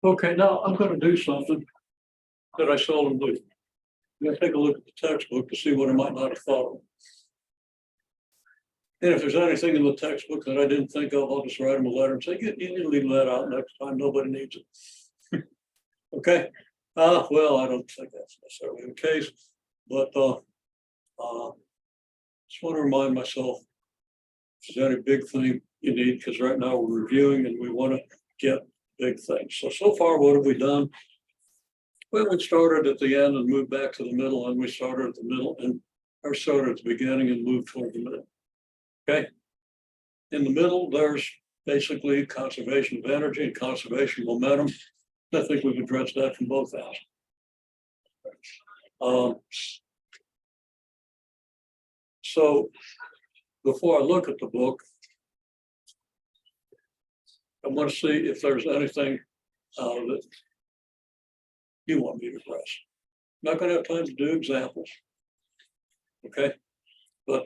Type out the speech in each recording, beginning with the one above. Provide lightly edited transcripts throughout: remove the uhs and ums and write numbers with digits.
Okay, now I'm going to do something that I seldom do. I'm going to take a look at the textbook to see what I might not have thought of. And if there's anything in the textbook that I didn't think of, I'll just write them a letter and say, you need to leave that out next time. Nobody needs it. Okay. Well, I don't think that's necessarily the case, but just want to remind myself if there's any big thing you need, because right now we're reviewing and we want to get big things. So far, what have we done? Well, we started at the end and moved back to the middle, and we started at the middle and or started at the beginning and moved toward the middle. Okay. In the middle, there's basically conservation of energy and conservation of momentum. I think we've addressed that from both ends. So before I look at the book, I want to see if there's anything that you want me to address. I'm not going to have time to do examples. Okay. But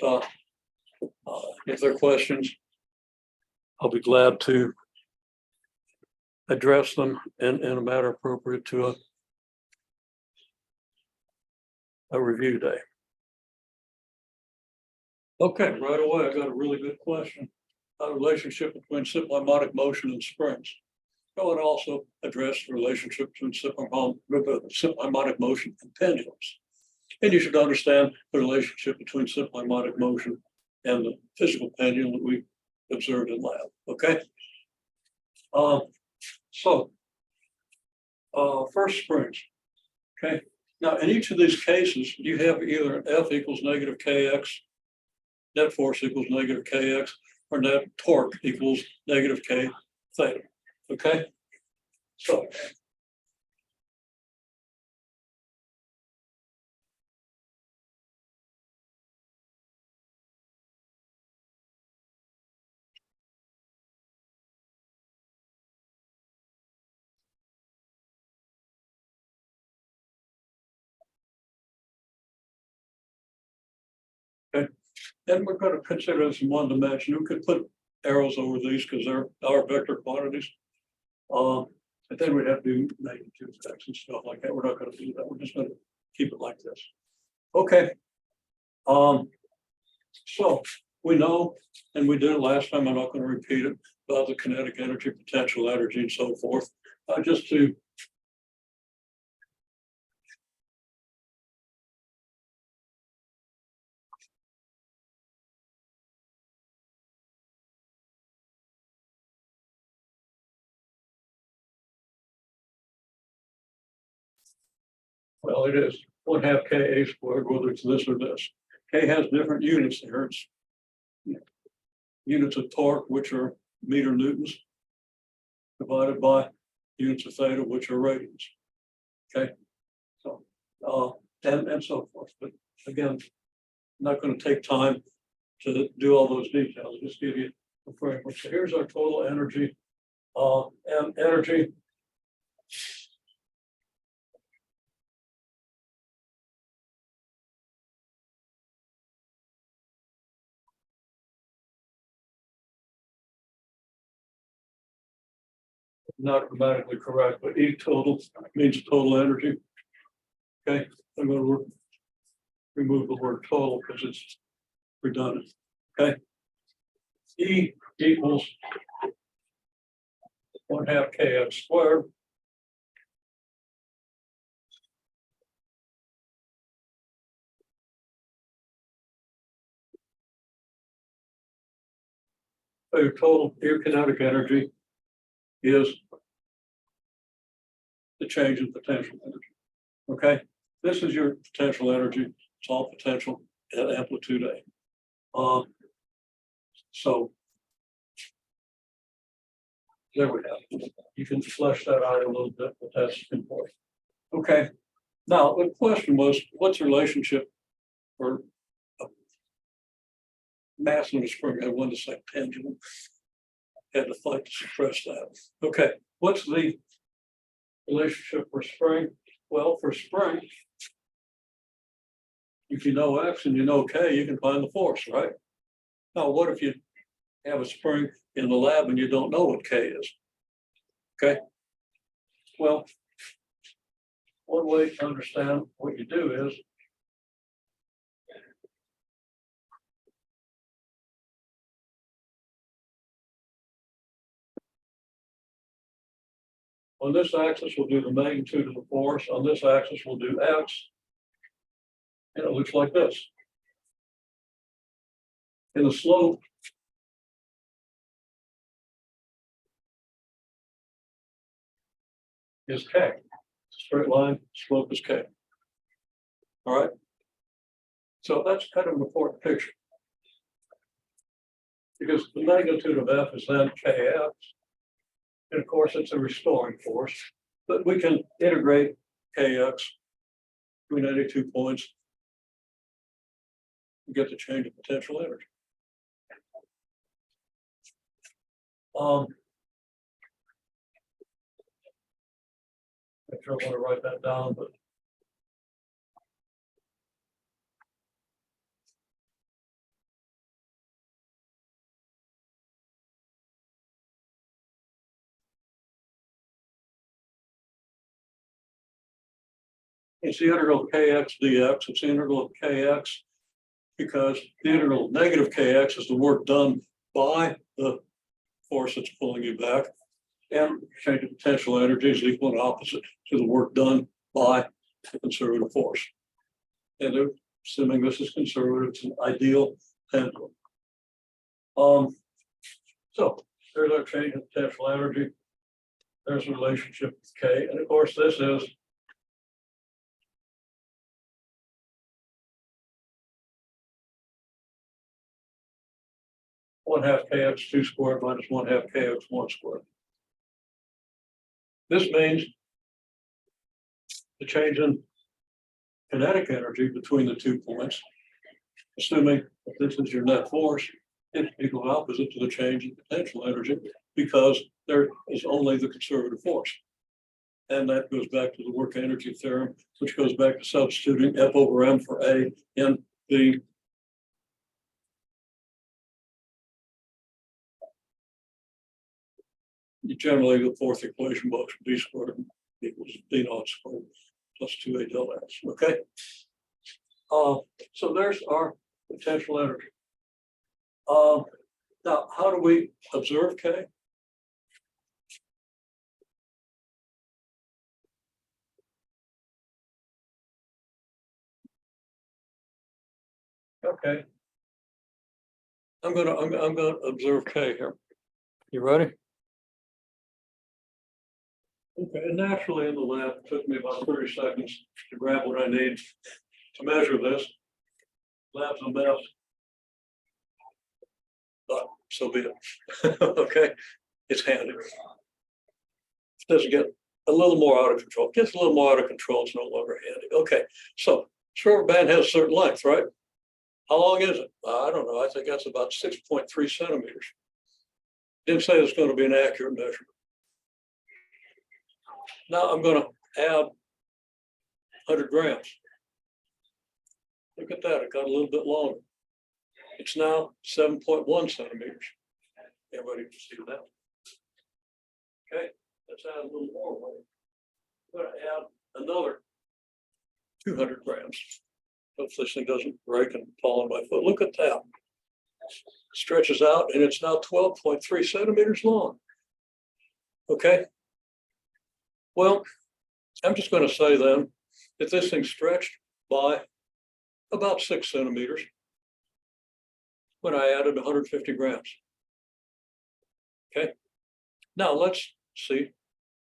if there are questions, I'll be glad to address them in a matter appropriate to a review day. Okay, right away, I got a really good question. A relationship between simple harmonic motion and springs. I would also address the relationship between simple harmonic motion and pendulums. And you should understand the relationship between simple harmonic motion and the physical pendulum that we observed in lab. Okay. First springs. Okay. Now, in each of these cases, you have either F equals negative Kx, net force equals negative Kx, or net torque equals negative K theta. Okay. So okay. And we're going to consider this in one dimension. We could put arrows over these because they're our vector quantities. And then we'd have to do magnitude effects and stuff like that. We're not going to do that. We're just going to keep it like this. Okay. So we know, and we did it last time, I'm not going to repeat it, about the kinetic energy, potential energy, and so forth. Just to well, it is 1/2 Ka squared, whether it's this or this. K has different units there. It's units of torque, which are meter newtons, divided by units of theta, which are radians. Okay. So, and so forth. But again, I'm not going to take time to do all those details. I'll just give you a framework. So here's our total energy, and energy. Not grammatically correct, but E total means total energy. Okay, I'm going to remove the word total because it's redundant. Okay, E equals 1/2 Kx squared. So your total your kinetic energy is the change in potential energy. Okay, this is your potential energy. It's all potential at amplitude A. So there we have it. You can flesh that out a little bit, but that's important. Okay. Now the question was, what's the relationship for a mass in a spring? I wanted to say pendulum. Had to fight to suppress that. Okay, what's the relationship for spring? Well, for spring, if you know X and you know K, you can find the force, right? Now, what if you have a spring in the lab and you don't know what K is? Okay. Well, one way to understand what you do is on this axis, we'll do the magnitude of the force. On this axis, we'll do X. And it looks like this. And the slope is K. Straight line, slope is K. All right. So that's kind of an important picture. Because the magnitude of F is then Kx. And of course, it's a restoring force. But we can integrate Kx between any 2 points and get the change of potential energy. I'm sure I want to write that down, but it's the integral of Kx dx. It's the integral of Kx because the integral of negative Kx is the work done by the force that's pulling you back. And change of potential energy is equal and opposite to the work done by the conservative force. And they're assuming this is conservative, it's an ideal pendulum. So there's our change of potential energy. There's a relationship with K. And of course, this is one half Kx2 squared minus one half Kx1 squared. This means the change in kinetic energy between the 2 points, assuming that this is your net force, is equal opposite to the change in potential energy because there is only the conservative force. And that goes back to the work energy theorem, which goes back to substituting F over M for A in the generally the fourth equation motion B squared equals D naught squared plus 2A del S. Okay. So there's our potential energy. Now, how do we observe K? Okay. I'm gonna observe K here. You ready? Okay, and naturally in the lab, it took me about 30 seconds to grab what I need to measure this. Lab's a mess. But so be it. Okay, it's handy. It doesn't get a little more out of control. It gets a little more out of control, it's no longer handy. Okay, so this rubber band has a certain length, right? How long is it? I don't know. I think that's about 6.3 centimeters. Didn't say it's going to be an accurate measurement. Now I'm going to add 100 grams. Look at that, it got a little bit longer. It's now 7.1 centimeters. Everybody can see that. Okay, let's add a little more weight. I'm going to add another 200 grams. Hope this thing doesn't break and fall on my foot. Look at that. Stretches out and it's now 12.3 centimeters long. Okay. Well, I'm just going to say then that this thing stretched by about 6 centimeters when I added 150 grams. Okay. Now let's see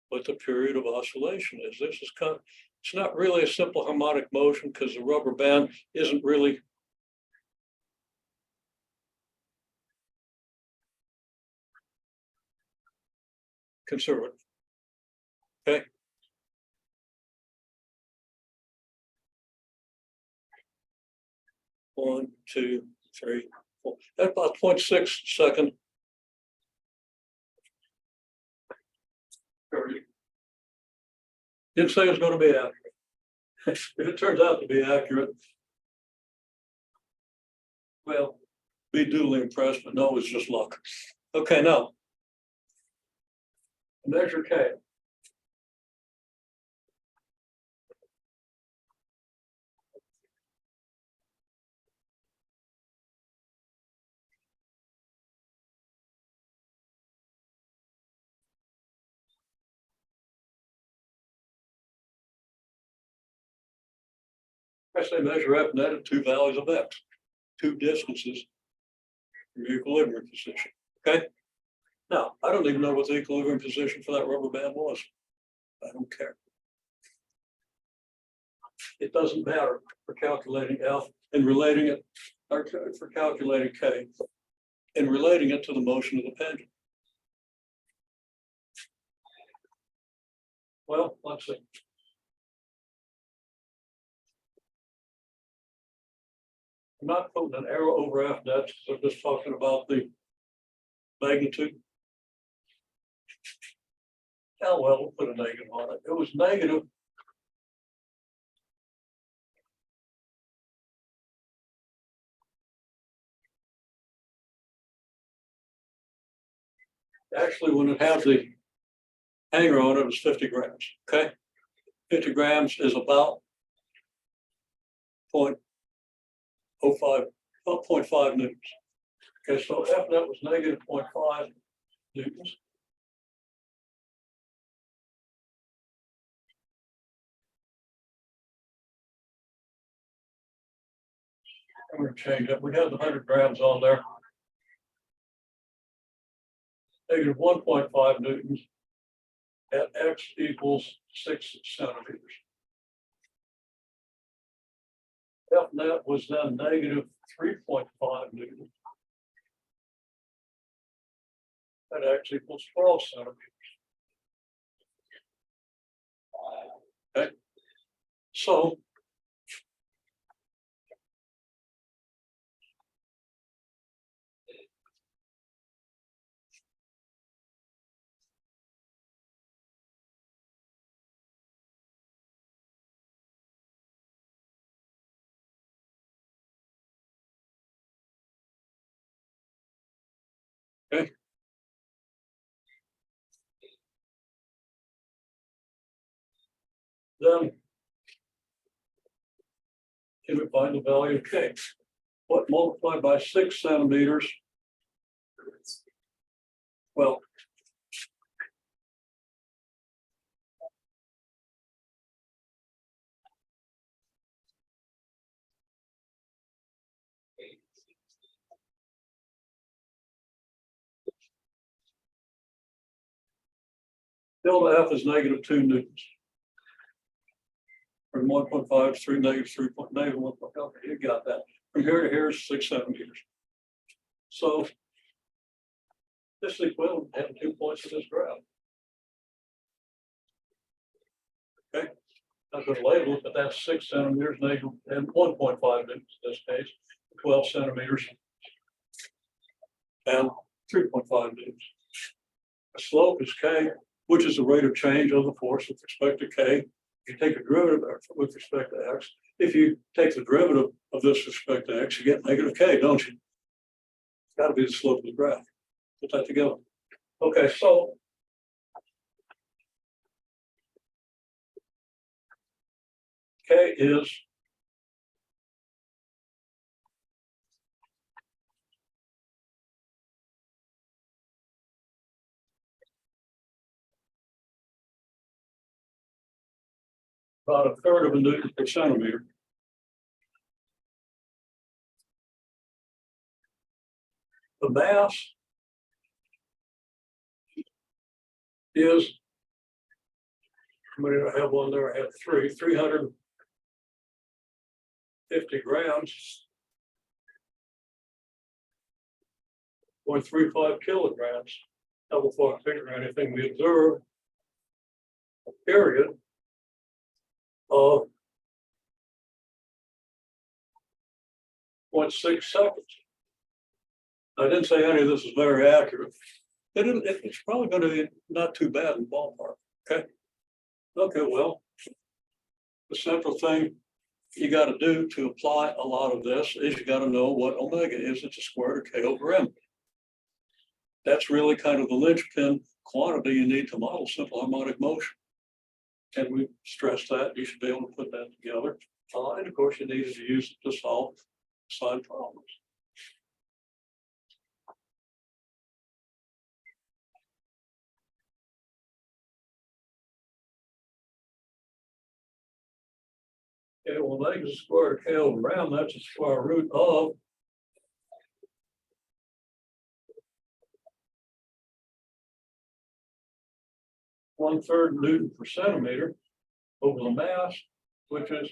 what the period of oscillation is. This is kind of, it's not really a simple harmonic motion because the rubber band isn't really conservative. Okay. One, two, three, four. At about 0.6 second. Didn't say it was going to be accurate. If it turns out to be accurate, well, be duly impressed, but no, it's just luck. Okay, now measure K. I say measure F net at two values of X, two distances from your equilibrium position. Okay. Now, I don't even know what the equilibrium position for that rubber band was. I don't care. It doesn't matter for calculating F and relating it, or for calculating K and relating it to the motion of the pendulum. Well, let's see. I'm not putting an arrow over F net, so I'm just talking about the magnitude. Oh, well, we'll put a negative on it. It was negative. Actually, when it had the hanger on it, it was 50 grams. Okay. 50 grams is about 0.05, about 0.5 newtons. Okay, so F net was negative 0.5 newtons. I'm going to change it. We had the 100 grams on there. Negative 1.5 newtons at X equals 6 centimeters. F net was then negative 3.5 newtons at X equals 12 centimeters. Okay, so okay. Then can we find the value of K? What multiplied by 6 centimeters? Well, delta F is negative 2 newtons. From 1.5 to 3, negative 3. Negative 1. Okay, you got that. From here to here is 6 centimeters. So this is equivalent to having 2 points in this graph. Okay, I'm going to label it, but that's 6 centimeters, negative, and 1.5 newtons in this case, 12 centimeters, and 3.5 newtons. The slope is K, which is the rate of change of the force with respect to K. If you take a derivative with respect to X, if you take the derivative of this with respect to X, you get negative K, don't you? It's got to be the slope of the graph. Put that together. Okay, so K is about a third of a newton per centimeter. The mass is, how many do I have on there? I have 350 grams, 0.35 kilograms. Now, before I figure anything, we observe a period of 0.6 seconds. I didn't say any of this is very accurate. It's probably going to be not too bad in ballpark. Okay. Okay, well, the central thing you got to do to apply a lot of this is you got to know what omega is. It's a square root of K over M. That's really kind of the linchpin quantity you need to model simple harmonic motion. And we stress that you should be able to put that together. And of course, you needed to use it to solve sine problems. Okay, well, negative square root of K over M, that's the square root of one-third Newton per centimeter over the mass, which is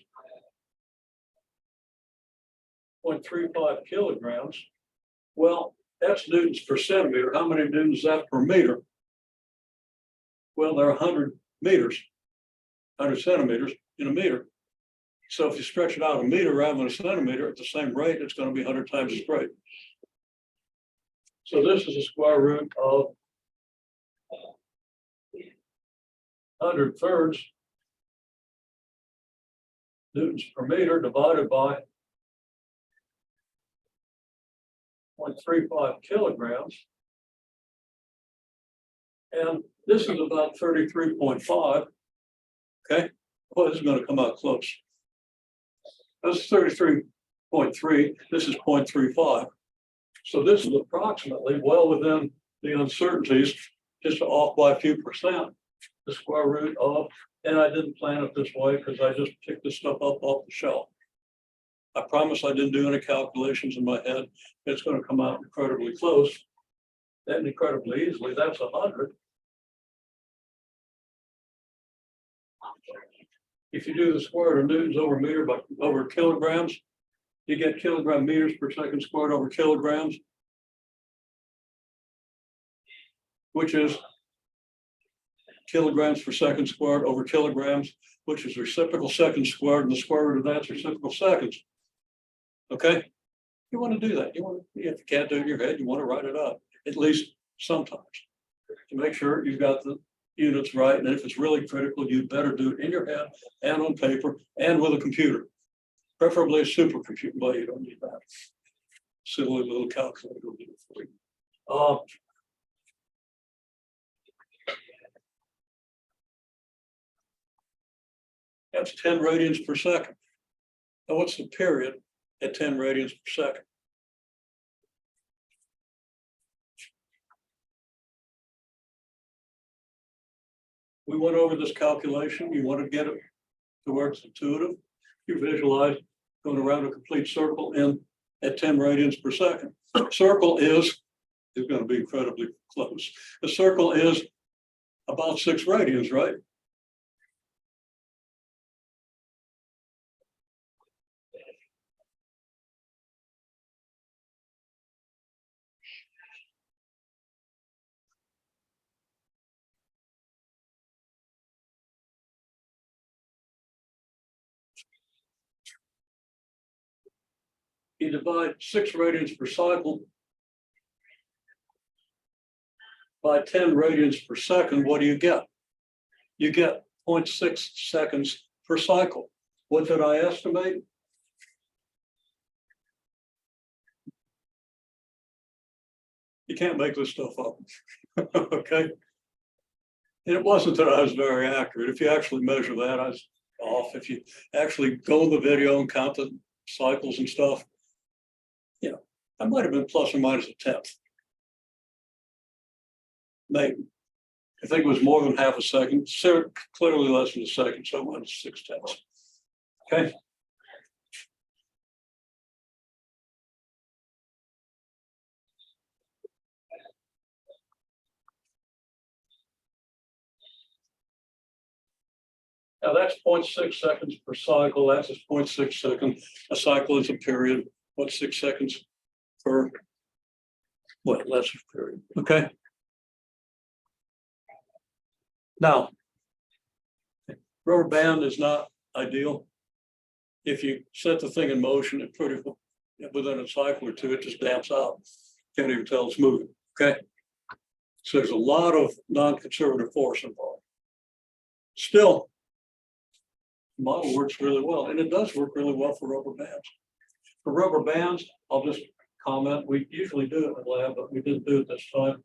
0.35 kilograms. Well, that's newtons per centimeter. How many newtons is that per meter? Well, there are 100 meters, 100 centimeters in a meter. So if you stretch it out a meter rather than a centimeter at the same rate, it's going to be 100 times as great. So this is the square root of 100 thirds newtons per meter divided by 0.35 kilograms. And this is about 33.5. Okay, well, this is going to come out close. That's 33.3. This is 0.35. So this is approximately well within the uncertainties, just off by a few percent, the square root of, and I didn't plan it this way because I just picked this stuff up off the shelf. I promise I didn't do any calculations in my head. It's going to come out incredibly close and incredibly easily. That's 100. If you do the square root of newtons over meter by over kilograms, you get kilogram meters per second squared over kilograms, which is kilograms per second squared over kilograms, which is reciprocal seconds squared, and the square root of that's reciprocal seconds. Okay, you want to do that. You want to, if you can't do it in your head, you want to write it up at least sometimes to make sure you've got the units right. And if it's really critical, you better do it in your head and on paper and with a computer, preferably a supercomputer. But you don't need that. Silly little calculator will do it for you. That's 10 radians per second. Now, what's the period at 10 radians per second? We went over this calculation. You want to get it to where it's intuitive. You visualize going around a complete circle in at 10 radians per second. Circle is going to be incredibly close. The circle is about 6 radians, right? You divide 6 radians per cycle by 10 radians per second, what do you get? You get 0.6 seconds per cycle. What did I estimate? You can't make this stuff up. Okay. And it wasn't that I was very accurate. If you actually measure that, I was off. If you actually go in the video and count the cycles and stuff, you know, I might have been plus or minus a tenth. Maybe. I think it was more than half a second, clearly less than a second, so minus 0.6. Okay. Now that's 0.6 seconds per cycle. That's just 0.6 seconds. A cycle is a period. What's 6 seconds per what? Less period. Okay. Now, rubber band is not ideal. If you set the thing in motion, it pretty within a cycle or two, it just damps out. Can't even tell it's moving. Okay. So there's a lot of non-conservative force involved. Still, the model works really well, and it does work really well for rubber bands. For rubber bands, I'll just comment, we usually do it in the lab, but we didn't do it this time.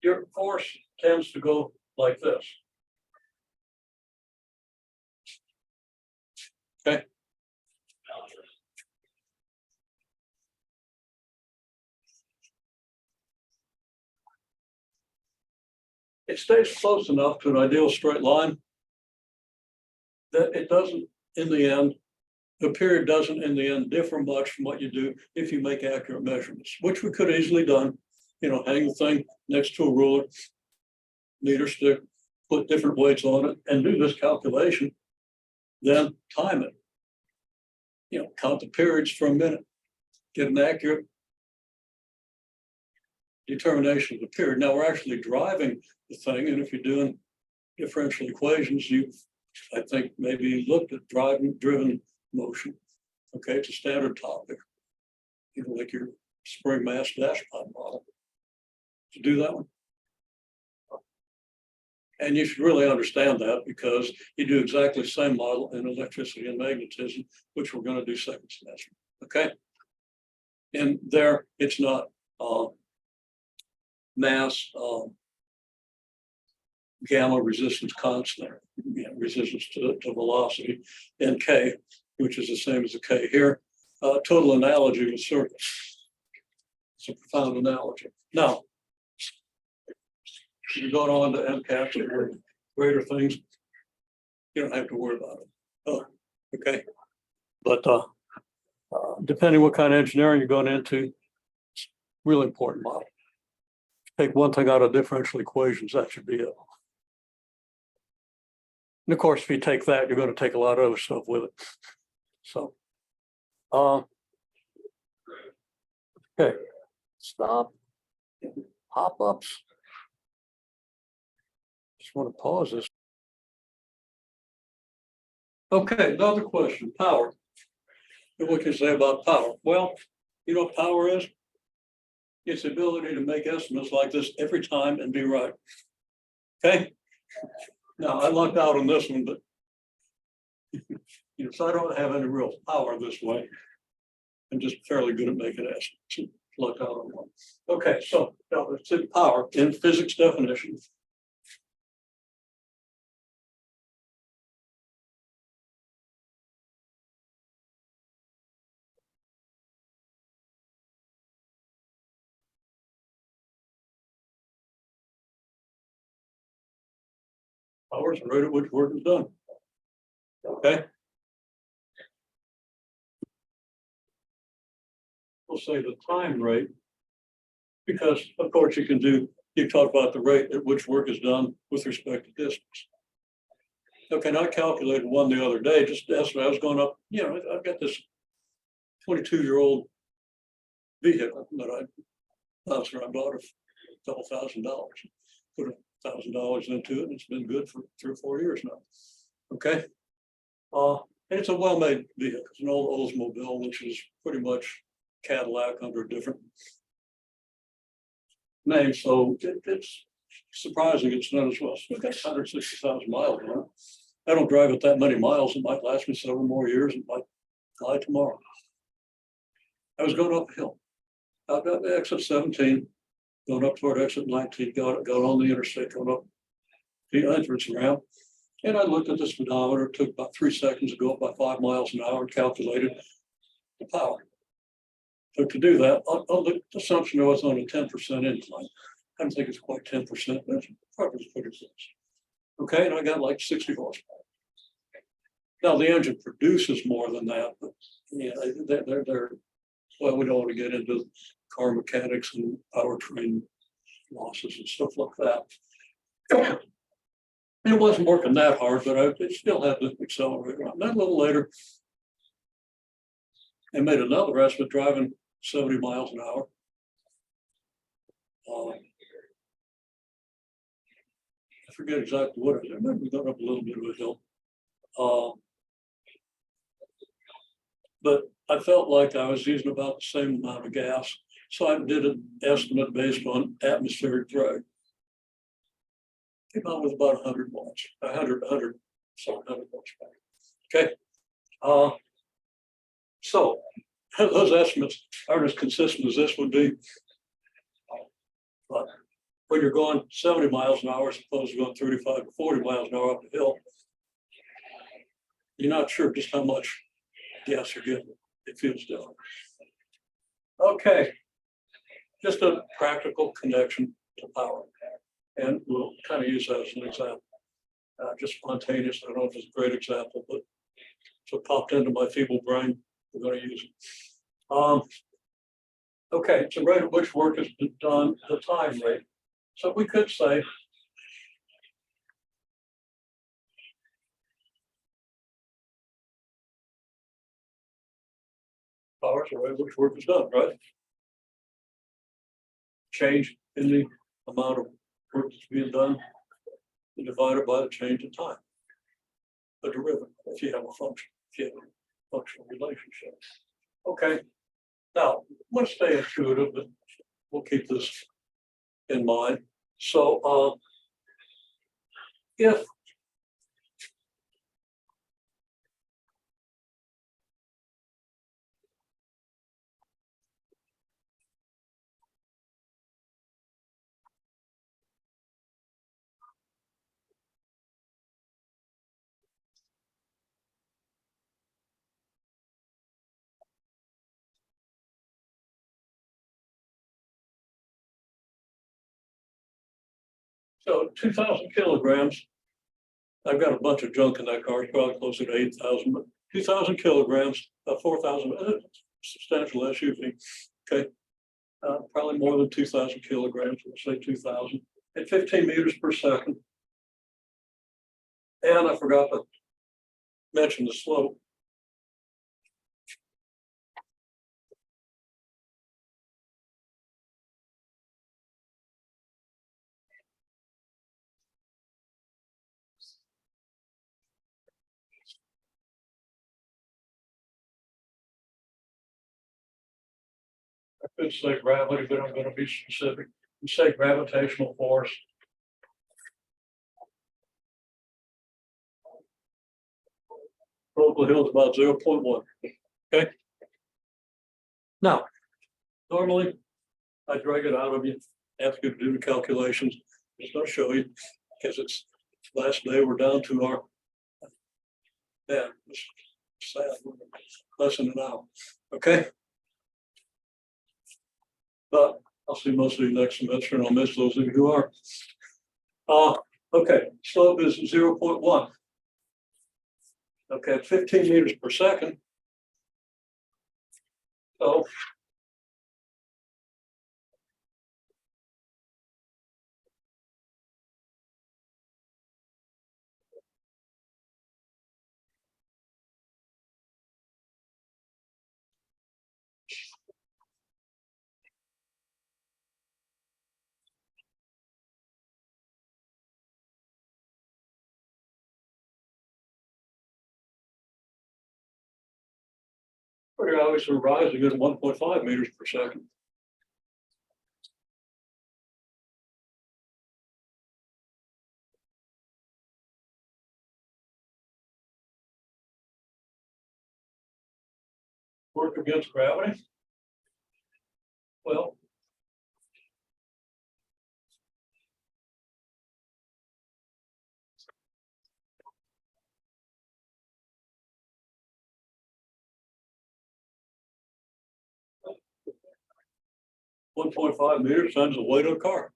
Your force tends to go like this. Okay. It stays close enough to an ideal straight line that it doesn't in the end, the period doesn't in the end differ much from what you do if you make accurate measurements, which we could have easily done. Hang the thing next to a ruler, meter stick, put different weights on it and do this calculation, then time it. Count the periods for a minute, get an accurate determination of the period. Now we're actually driving the thing, and if you're doing differential equations, I think maybe looked at driven motion. Okay, it's a standard topic. Like your spring mass dash pod model. To do that one. And you should really understand that because you do exactly the same model in electricity and magnetism, which we're going to do second semester. Okay. And there it's not mass gamma resistance constant, resistance to velocity, and K, which is the same as the K here. Total analogy with circuits. It's a profound analogy. Now, you're going on to MCAS or greater things, you don't have to worry about it. Oh, okay. But depending what kind of engineering you're going into, it's really important model. Take one thing out of differential equations, that should be it. And of course, if you take that, you're going to take a lot of other stuff with it. So, okay, stop, pop-ups. Just want to pause this. Okay, another question, power. What can you say about power? Well, you know what power is? It's the ability to make estimates like this every time and be right. Okay? Now, I lucked out on this one, but so I don't have any real power this way. I'm just fairly good at making estimates. Lucked out on one. Okay, so now let's see power in physics definition. Power is the rate at which work is done. Okay. We'll say the time rate, because of course you talk about the rate at which work is done with respect to distance. Okay, now I calculated one the other day, just to estimate, I was going up, I've got this 22-year-old vehicle that I bought a couple $1,000. Put $1,000 into it, and it's been good for 3 or 4 years now. Okay. And it's a well-made vehicle. It's an old Oldsmobile, which is pretty much Cadillac under a different name. So it's surprising it's not as well. So it's got 160,000 miles on it. I don't drive it that many miles. It might last me several more years. It might fly tomorrow. I was going up a hill. I've got the exit 17, going up toward exit 19, got on the interstate, going up the entrance ramp. And I looked at the speedometer. It took about 3 seconds to go up by 5 miles an hour and calculated the power. So to do that, on the assumption I was on a 10% incline. I don't think it's quite 10%, but it's probably pretty close. Okay, and I got like 60 horsepower. Now the engine produces more than that, but they're well, we don't want to get into car mechanics and powertrain losses and stuff like that. It wasn't working that hard, but I still had to accelerate. And then a little later, I made another estimate driving 70 miles an hour. I forget exactly what it is. I remember we got up a little bit of a hill. But I felt like I was using about the same amount of gas. So I did an estimate based on atmospheric drag. Came out with about 100 watts, 100 watts back. Okay. So those estimates aren't as consistent as this would be. But when you're going 70 miles an hour, as opposed to going 35 to 40 miles an hour up the hill, you're not sure just how much gas you're getting. It feels different. Okay. Just a practical connection to power. And we'll kind of use that as an example. Just spontaneous. I don't know if it's a great example, but So it popped into my feeble brain. We're going to use it. Okay, it's the rate at which work has been done, the time rate. So we could say hours, the rate at which work is done, right? Change in the amount of work that's being done divided by the change in time. The derivative, if you have a function, if you have a functional relationship. Okay, now let's stay intuitive, but we'll keep this in mind. So if so 2,000 kilograms, I've got a bunch of junk in that car, it's probably closer to 8,000, but 2,000 kilograms, 4,000, substantial SUV. Okay, probably more than 2,000 kilograms, let's say 2,000, at 15 meters per second. And I forgot to mention the slope. I could say gravity, but I'm going to be specific and say gravitational force. Local hill is about 0.1. Okay. Now, normally I drag it out of you, ask you to do the calculations. Just going to show you because it's last day. We're down to our it's sad, less than an hour. Okay. But I'll see most of you next semester, and I'll miss those of you who are. Okay, slope is 0.1. Okay, 15 meters per second. So pretty obviously rising at 1.5 meters per second. Work against gravity? Well, .5 meters times the weight of the car.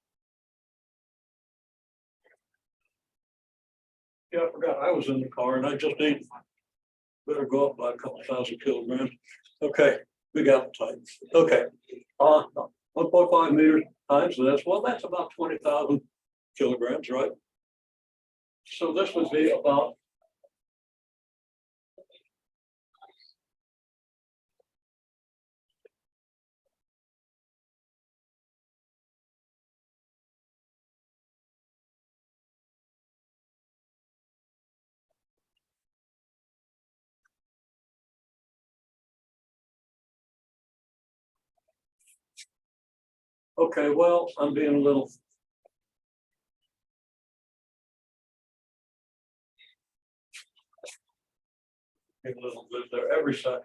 Yeah, I forgot I was in the car and I just ate. Better go up by a couple thousand kilograms. Okay, big appetite. Okay, 1.5 meters times this. Well, that's about 20,000 kilograms, right? So this would be about okay. Well, I'm being a little bit there every second.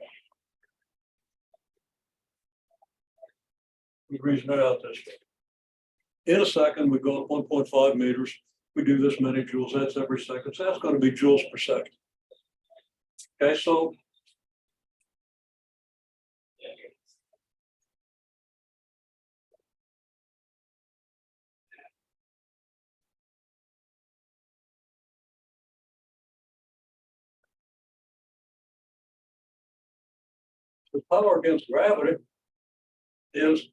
We reason it out this way. In a second, we go up 1.5 meters. We do this many joules. That's every second. So that's going to be joules per second. Okay, so the power against gravity is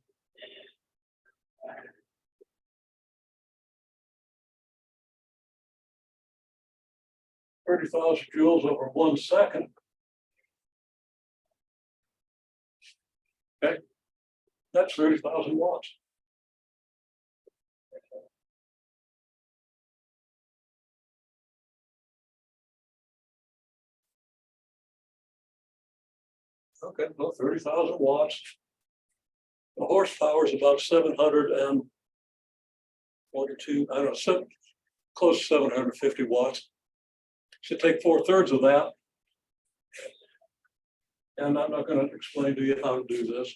30,000 joules over 1 second. Okay, that's 30,000 watts. Okay, well, 30,000 watts. The horsepower is about 742, I don't know, close to 750 watts. Should take 4/3 of that. And I'm not going to explain to you how to do this.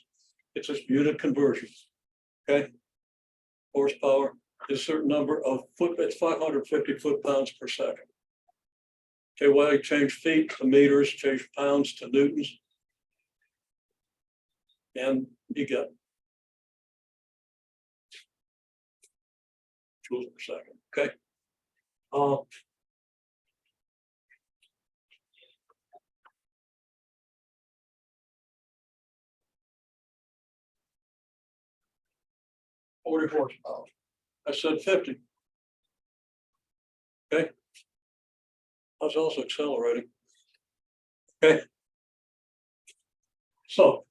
It's just unit conversion. Okay. Horsepower is a certain number of foot, it's 550 foot-pounds per second. Okay, well, you change feet to meters, change pounds to newtons. And you get joules per second. Okay. 40 horsepower. I said 50. Okay. I was also accelerating. Okay. So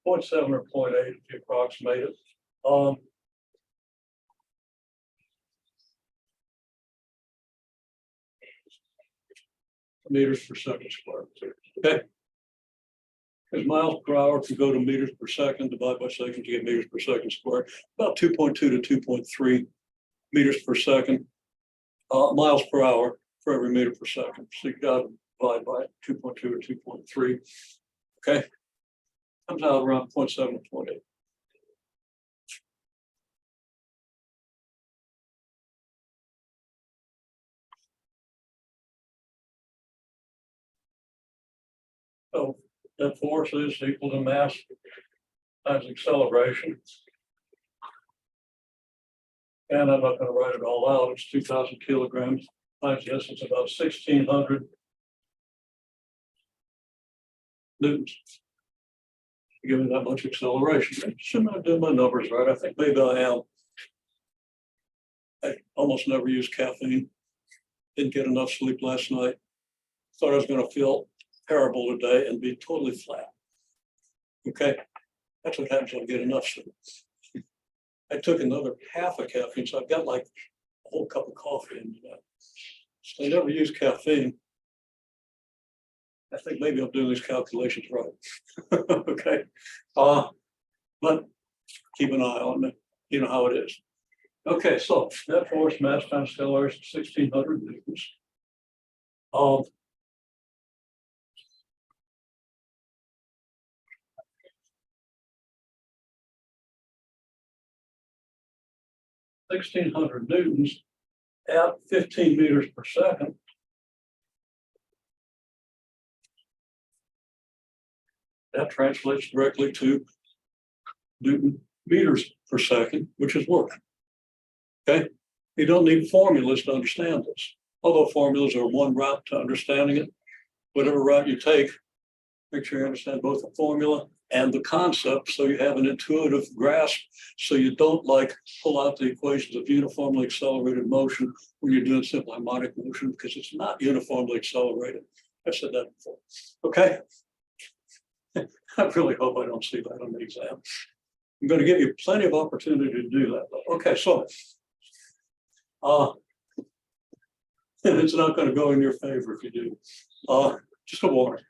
.7 or 0.8 if you approximate it. Meters per second squared. Okay. Because miles per hour can go to meters per second, divide by seconds, you get meters per second squared. About 2.2 to 2.3 meters per second. Miles per hour for every meter per second. So you got to divide by 2.2 or 2.3. Okay. Comes out around 0.7 or 0.8. So that force is equal to mass times acceleration. And I'm not going to write it all out. It's 2,000 kilograms times this. It's about 1,600 newtons. Given that much acceleration. Shouldn't I do my numbers right? I think maybe I am. I almost never use caffeine. Didn't get enough sleep last night. Thought I was going to feel terrible today and be totally flat. Okay, that's what happens when I get enough sleep. I took another half of caffeine, so I've got like a whole cup of coffee in that. So I never use caffeine. I think maybe I'm doing these calculations right. Okay. But keep an eye on it. You know how it is. Okay, so net force mass times acceleration 1,600 newtons. 1,600 newtons at 15 meters per second. That translates directly to Newton meters per second, which is work. Okay, you don't need formulas to understand this. Although formulas are one route to understanding it, whatever route you take, make sure you understand both the formula and the concept so you have an intuitive grasp, so you don't like pull out the equations of uniformly accelerated motion when you're doing simple harmonic motion, because it's not uniformly accelerated. I've said that before. Okay. I really hope I don't see that on the exam. I'm going to give you plenty of opportunity to do that. Okay, so it's not going to go in your favor if you do. Just a warning.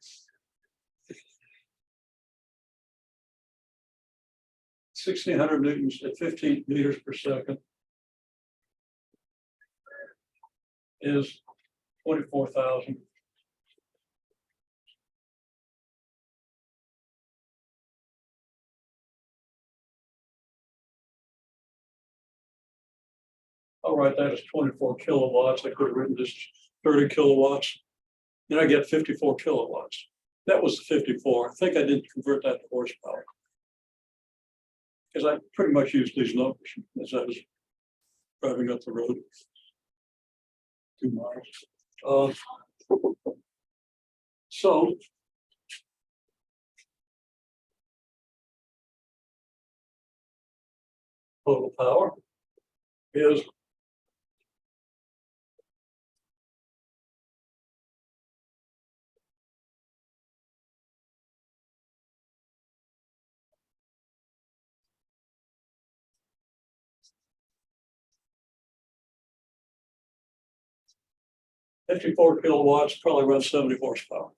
1,600 newtons at 15 meters per second is 24,000. I'll write that as 24 kilowatts. I could have written this 30 kilowatts. Then I get 54 kilowatts. That was the 54. I think I didn't convert that to horsepower, because I pretty much used these numbers as I was driving up the road 2 miles. So total power is 54 kilowatts, probably around 70 horsepower.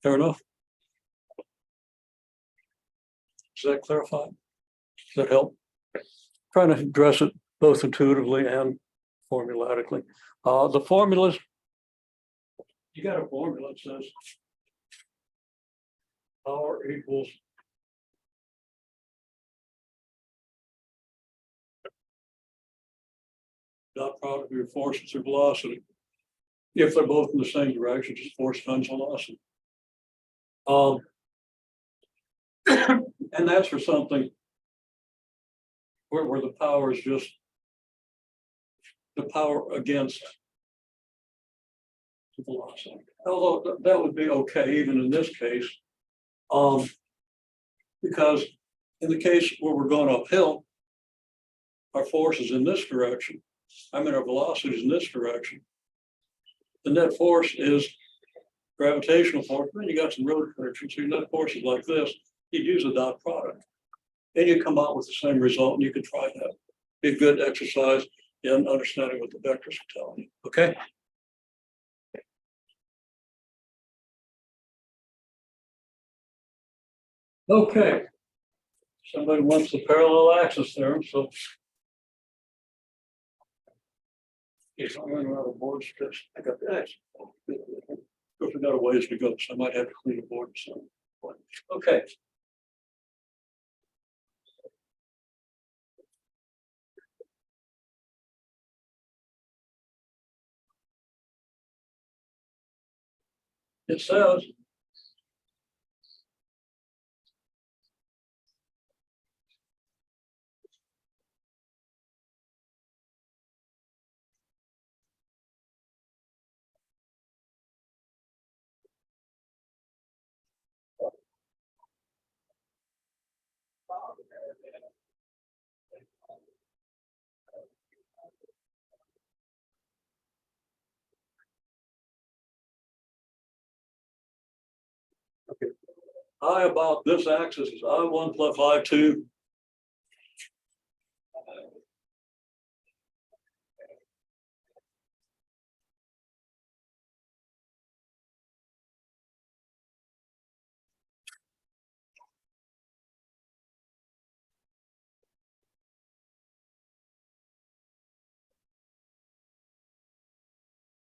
Fair enough. Does that clarify? Does that help? Trying to address it both intuitively and formulatically. The formulas, you got a formula that says power equals dot product of your forces or velocity. If they're both in the same direction, just force times velocity. And that's for something where the power is just the power against the velocity. Although that would be okay even in this case, because in the case where we're going uphill, our force is in this direction. I mean, our velocity is in this direction. The net force is gravitational force. Then you got some road friction, so your net force is like this. You'd use a dot product, and you come out with the same result, and you can try that. Be a good exercise in understanding what the vectors are telling you. Okay. Okay. Somebody wants the parallel axis theorem, so if I'm running out of board strips, I got the X. Of course, we got a ways to go, so I might have to clean the board. So, okay. It says I about this axis is I1 plus I2.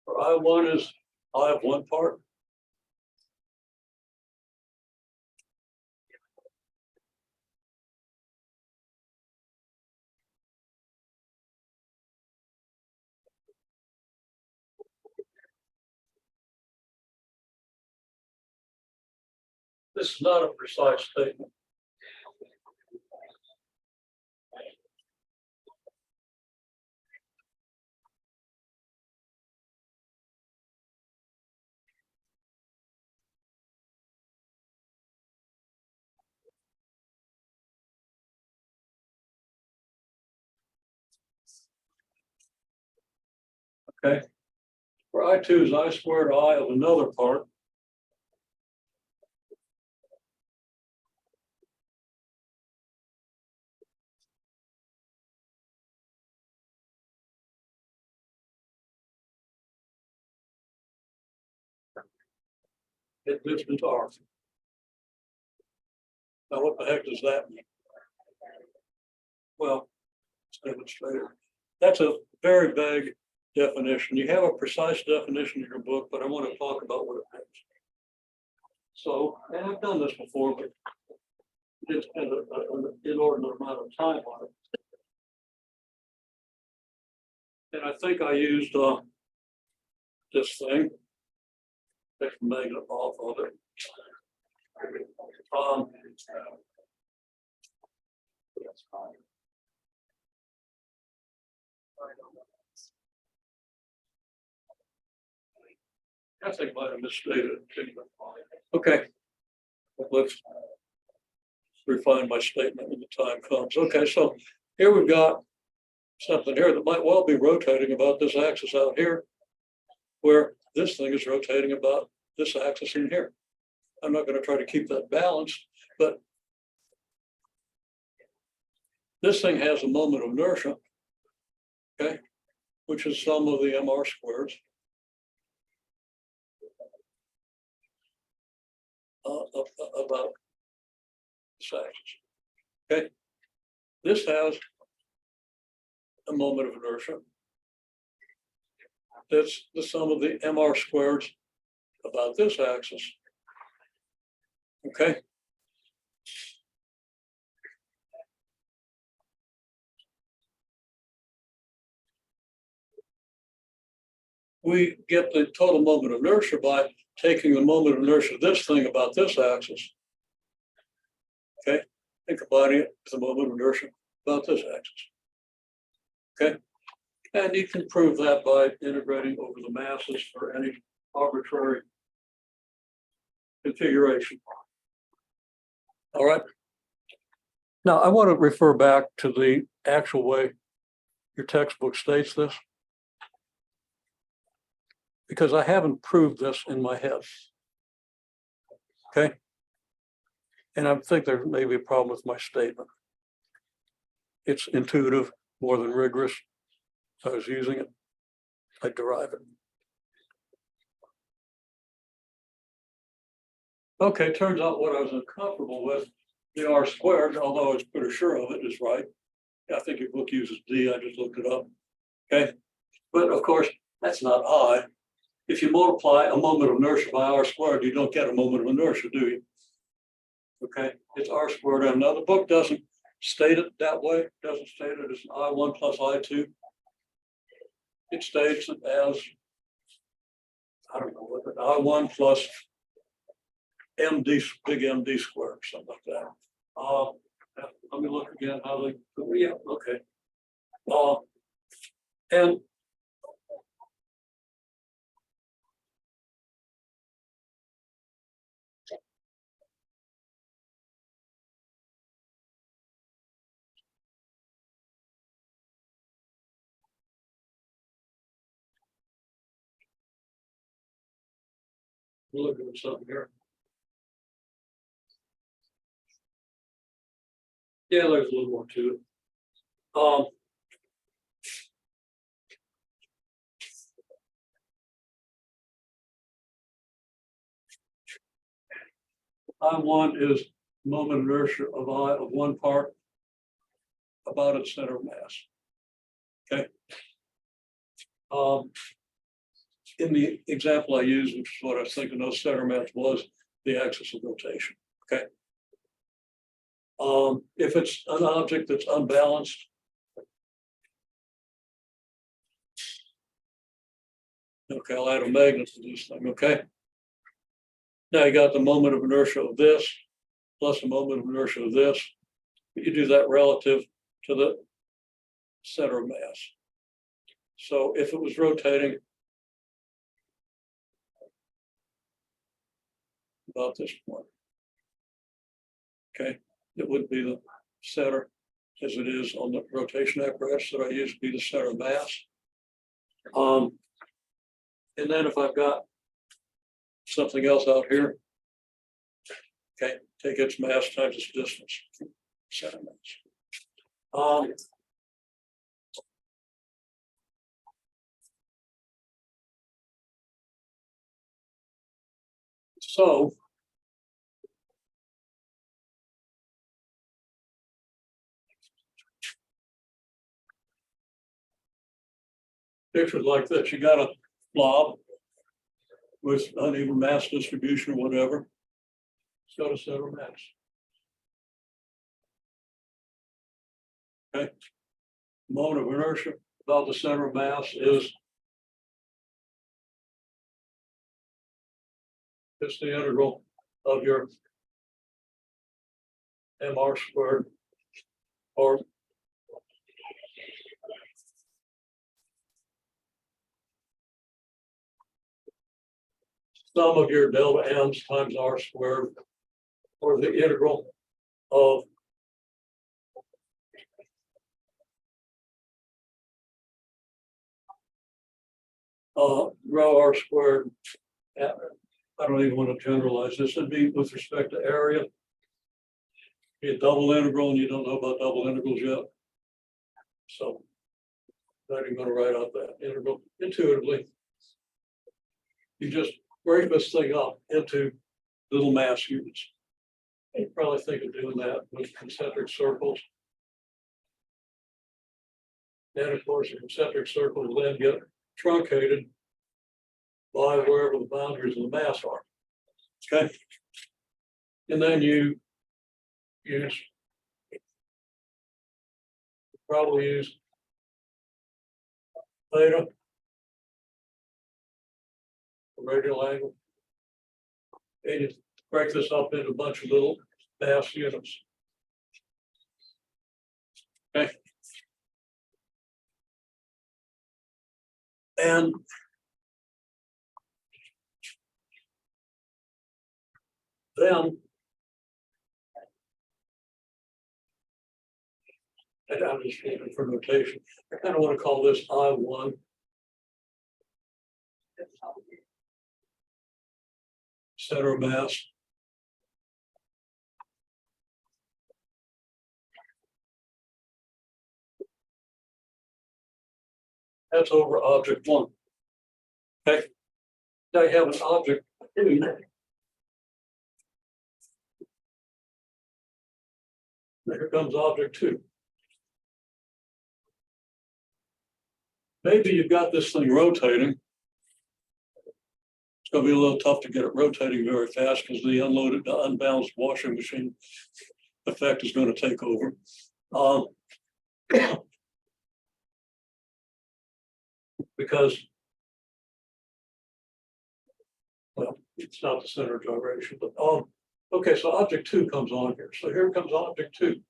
For I1 is I have one part. This is not a precise statement. Okay. For I2 is I squared I of another part. It distance R. Now, what the heck does that mean? Well, it's demonstrated. That's a very vague definition. You have a precise definition in your book, but I want to talk about what it means. So, and I've done this before, but didn't spend an inordinate amount of time on it. And I think I used this thing. Take the magnet off of it. That's fine. I think I might have misstated it. Okay, let's refine my statement when the time comes. Okay, so here we've got something here that might well be rotating about this axis out here, where this thing is rotating about this axis in here. I'm not going to try to keep that balanced, but this thing has a moment of inertia, okay, which is sum of the MR squares about this axis. Okay, this has a moment of inertia. That's the sum of the MR squares about this axis. Okay. We get the total moment of inertia by taking the moment of inertia of this thing about this axis. Okay, and combining it with the moment of inertia about this axis. Okay, and you can prove that by integrating over the masses for any arbitrary configuration. All right. Now I want to refer back to the actual way your textbook states this, because I haven't proved this in my head. Okay. And I think there may be a problem with my statement. It's intuitive more than rigorous. If I was using it, I'd derive it. Okay, turns out what I was uncomfortable with, the R squared, although I was pretty sure of it, is right. I think your book uses D, I just looked it up. Okay, but of course, that's not I. If you multiply a moment of inertia by R squared, you don't get a moment of inertia, do you? Okay, it's R squared M. Now the book doesn't state it that way, doesn't state it as I1 plus I2. It states it as, I don't know, what I1 plus MD, big MD squared, something like that. Let me look again how they, yeah, okay. And we're looking at something here. Yeah, there's a little more to it. I1 is moment of inertia of I of one part about its center of mass. Okay. In the example I used, which is what I was thinking those center mass was the axis of rotation. Okay. If it's an object that's unbalanced, okay, I'll add a magnet to this thing. Okay. Now you got the moment of inertia of this plus the moment of inertia of this. You do that relative to the center of mass. So if it was rotating about this point, okay, it would be the center as it is on the rotation apparatus that I use to be the center of mass. And then if I've got something else out here, okay, take its mass times its distance, center mass. So pictured like this. You got a blob with uneven mass distribution or whatever. It's got a center mass. Okay. Moment of inertia about the center of mass is just the integral of your mr squared, or sum of your delta m's times r squared, or the integral of rho r squared. I don't even want to generalize this. It'd be with respect to area. Be a double integral, and you don't know about double integrals yet. So I'm not even going to write out that integral intuitively. You just break this thing up into little mass units. You probably think of doing that with concentric circles. And of course, the concentric circles will then get truncated by wherever the boundaries of the mass are. Okay. And then you probably use theta, the radial angle, and you break this up into a bunch of little mass units. Okay. And then I'm just looking for notation. I kind of want to call this I1. Center of mass. That's over object 1. Okay. Now you have an object 2. Here comes object 2. Maybe you've got this thing rotating. It's going to be a little tough to get it rotating very fast because the unloaded, unbalanced washing machine effect is going to take over. Because, well, it's not the center of gyration, but okay, so object 2 comes on here. So here comes object 2.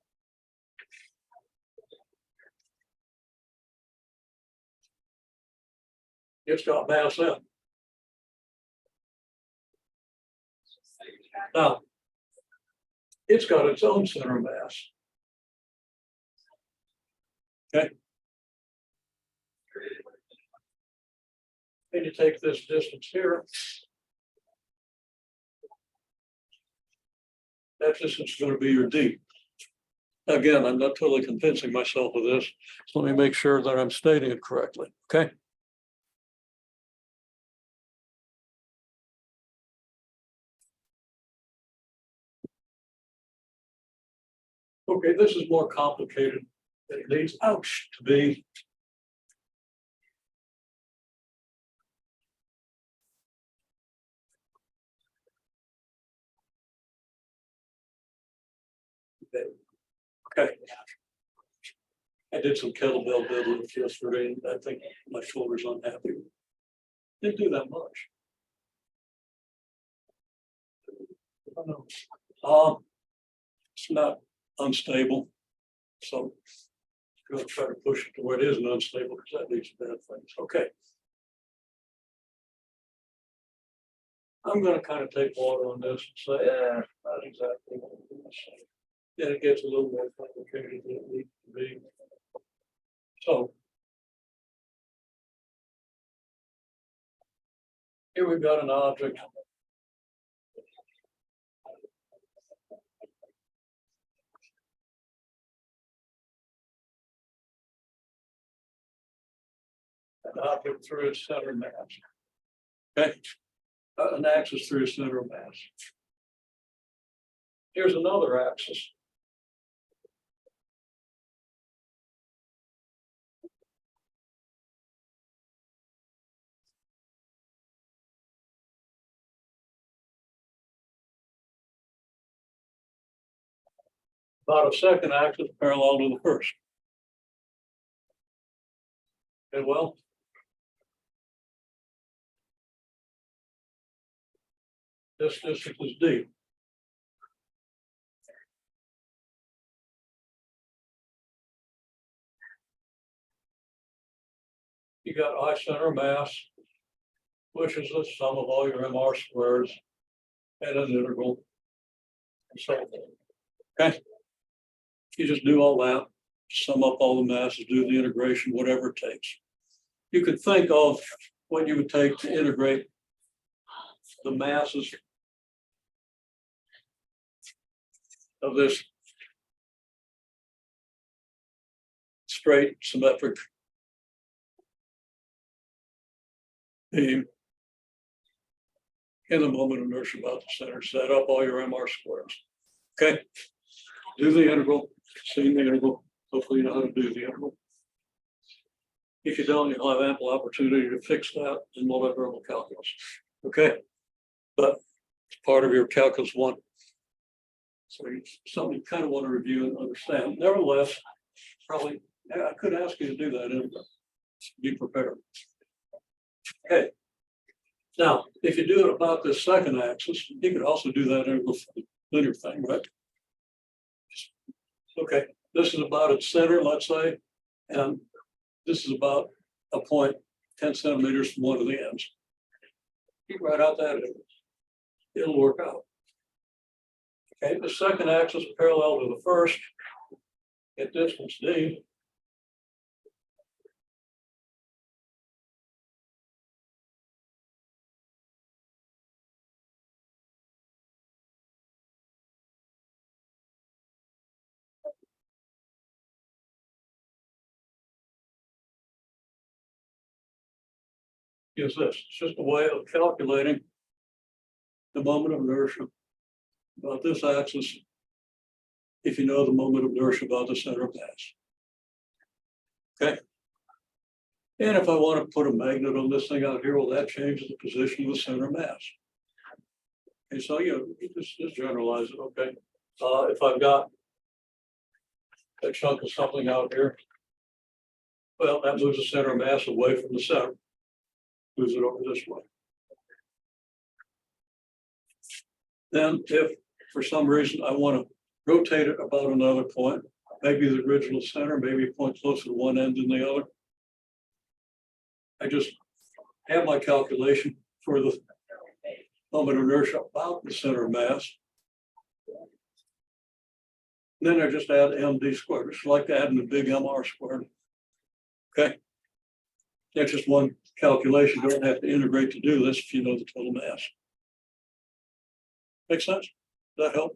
It's got mass M. Now, it's got its own center of mass. Okay. And you take this distance here. That distance is going to be your D. Again, I'm not totally convincing myself of this. So let me make sure that I'm stating it correctly. Okay. Okay, this is more complicated than it needs, ouch, to be. Okay. I did some kettlebell deadlifts yesterday, and I think my shoulder's unhappy. Didn't do that much. I don't know. It's not unstable, so I'm going to try to push it to where it isn't unstable because that leads to bad things. Okay. I'm going to kind of take water on this and say, not exactly what I'm going to say. Then it gets a little more complicated than it needs to be. So here we've got an object. An object through its center of mass. Okay. An axis through its center of mass. Here's another axis. about a second axis parallel to the first. Okay, well, this distance is d. You got I center mass, which is the sum of all your MR squares and an integral and so forth. Okay. You just do all that, sum up all the masses, do the integration, whatever it takes. You could think of what you would take to integrate the masses of this straight symmetric beam in the moment of inertia about the center. Set up all your MR squares. Okay. Do the integral, see the integral. Hopefully you know how to do the integral. If you don't, you'll have ample opportunity to fix that in multivariable calculus. Okay. But it's part of your calculus 1. So it's something you kind of want to review and understand. Nevertheless, probably I could ask you to do that anyway. Be prepared. Okay. Now, if you do it about this second axis, you could also do that in a linear thing, right? Okay, this is about its center, let's say, and this is about a point 10 centimeters from one of the ends. You write out that it'll work out. Okay, the second axis parallel to the first at distance d. Is this. It's just a way of calculating the moment of inertia about this axis if you know the moment of inertia about the center of mass. Okay. And if I want to put a magnet on this thing out here, well, that changes the position of the center of mass. Okay, so you just generalize it, okay? If I've got a chunk of something out here, well, that moves the center of mass away from the center. Moves it over this way. Then if for some reason I want to rotate it about another point, maybe the original center, maybe a point closer to one end than the other, I just have my calculation for the moment of inertia about the center of mass. And then I just add md squared. It's like adding a big MR squared. Okay. That's just one calculation. You don't have to integrate to do this if you know the total mass. Make sense? Does that help?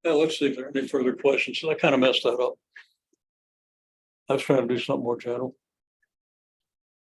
Now let's see if there are any further questions. So I kind of messed that up. I was trying to do something more general.